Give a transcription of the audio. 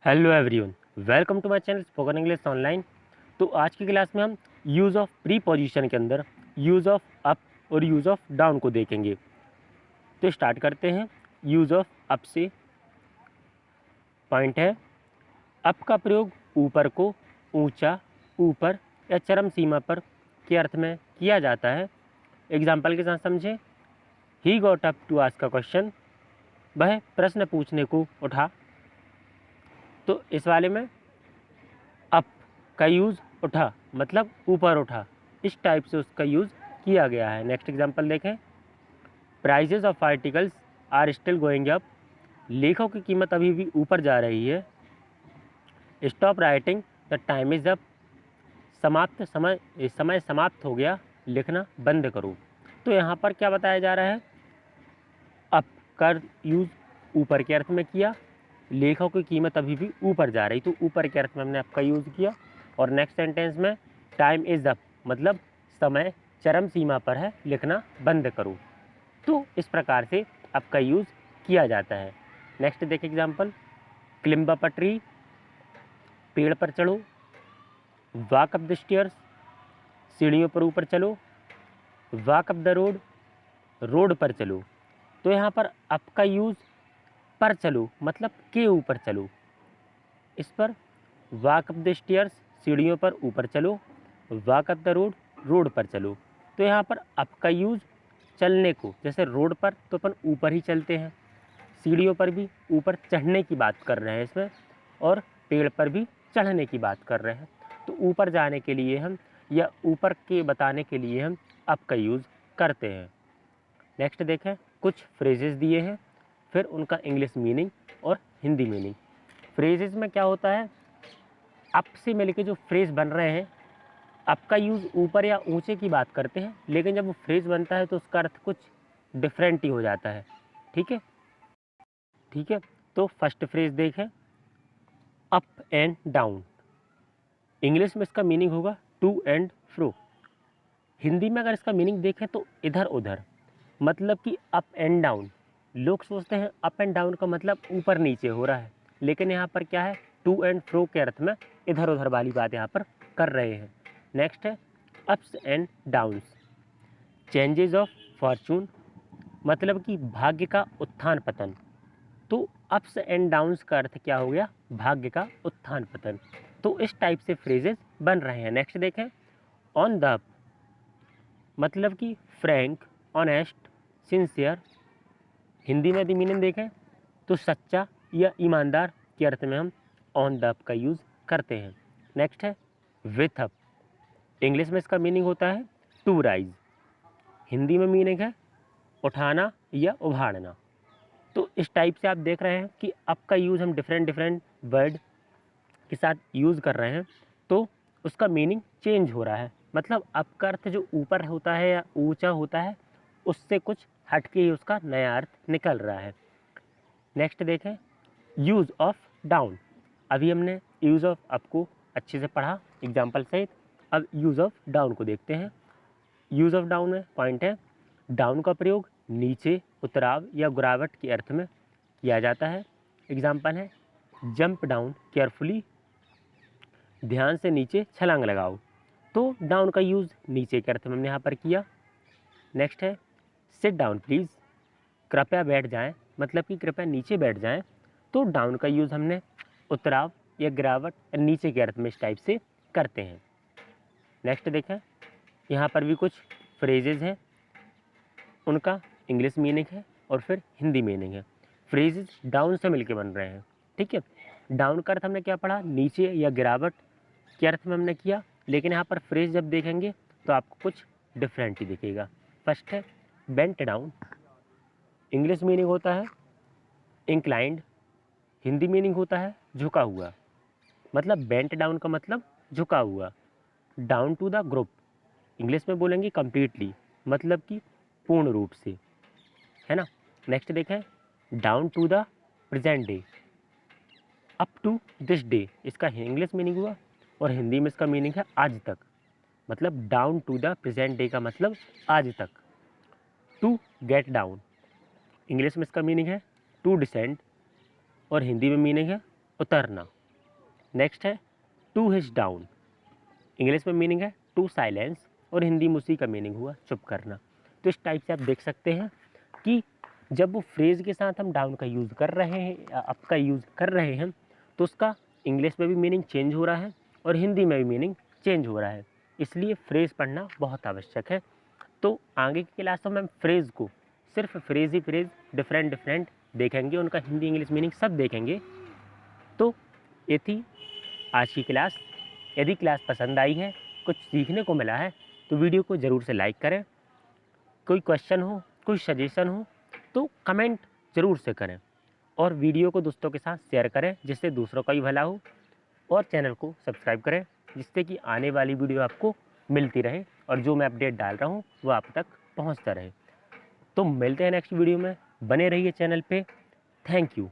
Hello everyone, welcome to my channel spoken English online. तो आज की क्लास में हम यूज़ ऑफ प्रीपोजिशन के अंदर यूज़ ऑफ अप और यूज़ ऑफ डाउन को देखेंगे। तो स्टार्ट करते हैं। यूज़ ऑफ अप से पॉइंट है, अप का प्रयोग ऊपर को, ऊंचा, ऊपर या चरम सीमा पर के अर्थ में किया जाता है। एग्जाम्पल के साथ समझें। He got up to ask a question, वह प्रश्न पूछने को उठा। तो इस वाले में अप का यूज़ उठा मतलब ऊपर उठा, इस टाइप से उसका यूज़ किया गया है। नेक्स्ट एग्जांपल देखें। Prices of articles are still going up, लेखों की कीमत अभी भी ऊपर जा रही है। Stop writing, the time is up, समय समाप्त हो गया, लिखना बंद करो। तो यहाँ पर क्या बताया जा रहा है, अप का यूज़ ऊपर के अर्थ में किया, लेखों की कीमत अभी भी ऊपर जा रही, तो ऊपर के अर्थ में हमने अप का यूज़ किया। और नेक्स्ट सेंटेंस में टाइम इज़ अप मतलब समय चरम सीमा पर है, लिखना बंद करो। तो इस प्रकार से अप का यूज़ किया जाता है। नेक्स्ट देखिए एग्जाम्पल। क्लिम्ब अप अ ट्री, पेड़ पर चढ़ो। वॉक अप द स्टेयर्स, सीढ़ियों पर ऊपर चलो। Walk up the road, road पर चलो। तो यहाँ पर अप का यूज़ पर चलो मतलब के ऊपर चलो। इस पर वॉक अप द स्टेयर्स, सीढ़ियों पर ऊपर चलो। Walk up the road, road पर चलो। तो यहाँ पर अप का यूज़ चलने को, जैसे रोड पर तो अपन ऊपर ही चलते हैं, सीढ़ियों पर भी ऊपर चढ़ने की बात कर रहे हैं इसमें, और पेड़ पर भी चढ़ने की बात कर रहे हैं। तो ऊपर जाने के लिए हम या ऊपर के बताने के लिए हम अप का यूज़ करते हैं। नेक्स्ट देखें, कुछ फ्रेजेस दिए हैं, फिर उनका इंग्लिश मीनिंग और हिंदी मीनिंग। फ्रेजेस में क्या होता है, अप से मिलके जो फ्रेज बन रहे हैं, अप का यूज़ ऊपर या ऊंचे की बात करते हैं, लेकिन जब वो फ्रेज बनता है तो उसका अर्थ कुछ डिफरेंट ही हो जाता है। ठीक है, ठीक है। तो फर्स्ट फ्रेज देखें, अप एंड डाउन। इंग्लिश में इसका मीनिंग होगा टू एंड फ्रो। हिंदी में अगर इसका मीनिंग देखें तो इधर उधर, मतलब कि अप एंड डाउन। लोग सोचते हैं अप एंड डाउन का मतलब ऊपर नीचे हो रहा है, लेकिन यहाँ पर क्या है, टू एंड फ्रो के अर्थ में इधर उधर वाली बात यहाँ पर कर रहे हैं। नेक्स्ट है ups and downs, changes of Fortune, मतलब कि भाग्य का उत्थान पतन। तो अप्स एंड डाउन्स का अर्थ क्या हो गया, भाग्य का उत्थान पतन। तो इस टाइप से फ्रेजेस बन रहे हैं। नेक्स्ट देखें, ऑन द अप, मतलब कि फ्रैंक, ऑनेस्ट, सिंसियर। हिंदी में यदि मीनिंग देखें तो सच्चा या ईमानदार के अर्थ में हम ऑन द अप का यूज़ करते हैं। नेक्स्ट है विथ अप। इंग्लिश में इसका मीनिंग होता है टू राइज। हिंदी में मीनिंग है उठाना या उभारना। तो इस टाइप से आप देख रहे हैं कि अप का यूज़ हम डिफरेंट डिफरेंट वर्ड के साथ यूज़ कर रहे हैं, तो उसका मीनिंग चेंज हो रहा है। मतलब अप का अर्थ जो ऊपर होता है या ऊंचा होता है, उससे कुछ हटके ही उसका नया अर्थ निकल रहा है। नेक्स्ट देखें, यूज़ ऑफ डाउन। अभी हमने यूज़ ऑफ अप को अच्छे से पढ़ा एग्जाम्पल सहित, अब यूज़ ऑफ डाउन को देखते हैं। यूज़ ऑफ डाउन में पॉइंट है, डाउन का प्रयोग नीचे, उतराव या गिरावट के अर्थ में किया जाता है। एग्जाम्पल है जंप डाउन केयरफुली, ध्यान से नीचे छलांग लगाओ। तो डाउन का यूज़ नीचे के अर्थ में हमने यहाँ पर किया। नेक्स्ट है सिट डाउन प्लीज़, कृपया बैठ जाएं, मतलब कि कृपया नीचे बैठ जाएं। तो डाउन का यूज़ हमने उतराव या गिरावट या नीचे के अर्थ में इस टाइप से करते हैं। नेक्स्ट देखें, यहाँ पर भी कुछ फ्रेजेज हैं, उनका इंग्लिश मीनिंग है और फिर हिंदी मीनिंग है। फ्रेजेज डाउन से मिलके बन रहे हैं। ठीक है, डाउन का अर्थ हमने क्या पढ़ा, नीचे या गिरावट के अर्थ में हमने किया, लेकिन यहाँ पर फ्रेज जब देखेंगे तो आपको कुछ डिफरेंट ही दिखेगा। फर्स्ट है बेंट डाउन। इंग्लिश मीनिंग होता है इंक्लाइंड, हिंदी मीनिंग होता है झुका हुआ। मतलब बेंट डाउन का मतलब झुका हुआ। Down to the group, English में बोलेंगे कंप्लीटली, मतलब कि पूर्ण रूप से, है ना। नेक्स्ट देखें, down to the present day, up to this day, इसका इंग्लिश मीनिंग हुआ, और हिंदी में इसका मीनिंग है आज तक। मतलब down to the present day का मतलब आज तक। टू गेट डाउन, इंग्लिश में इसका मीनिंग है टू डिसेंड, और हिंदी में मीनिंग है उतरना। नेक्स्ट है टू हिच डाउन, इंग्लिश में मीनिंग है टू साइलेंस, और हिंदी में उसी का मीनिंग हुआ चुप करना। तो इस टाइप से आप देख सकते हैं कि जब वो फ्रेज़ के साथ हम डाउन का यूज़ कर रहे हैं या अप का यूज़ कर रहे हैं तो उसका इंग्लिश में भी मीनिंग चेंज हो रहा है और हिंदी में भी मीनिंग चेंज हो रहा है। इसलिए फ्रेज़ पढ़ना बहुत आवश्यक है। तो आगे की क्लासों में हम फ्रेज़ को सिर्फ फ्रेज़ ही फ्रेज़ डिफरेंट डिफरेंट देखेंगे, उनका हिंदी इंग्लिश मीनिंग सब देखेंगे। तो ये थी आज की क्लास। यदि क्लास पसंद आई है, कुछ सीखने को मिला है, तो वीडियो को ज़रूर से लाइक करें। कोई क्वेश्चन हो, कोई सजेशन हो तो कमेंट ज़रूर से करें, और वीडियो को दोस्तों के साथ शेयर करें जिससे दूसरों का भी भला हो, और चैनल को सब्सक्राइब करें जिससे कि आने वाली वीडियो आपको मिलती रहे और जो मैं अपडेट डाल रहा हूँ वो आप तक पहुँचता रहे। तो मिलते हैं नेक्स्ट वीडियो में, बने रहिए चैनल पे। Thank you.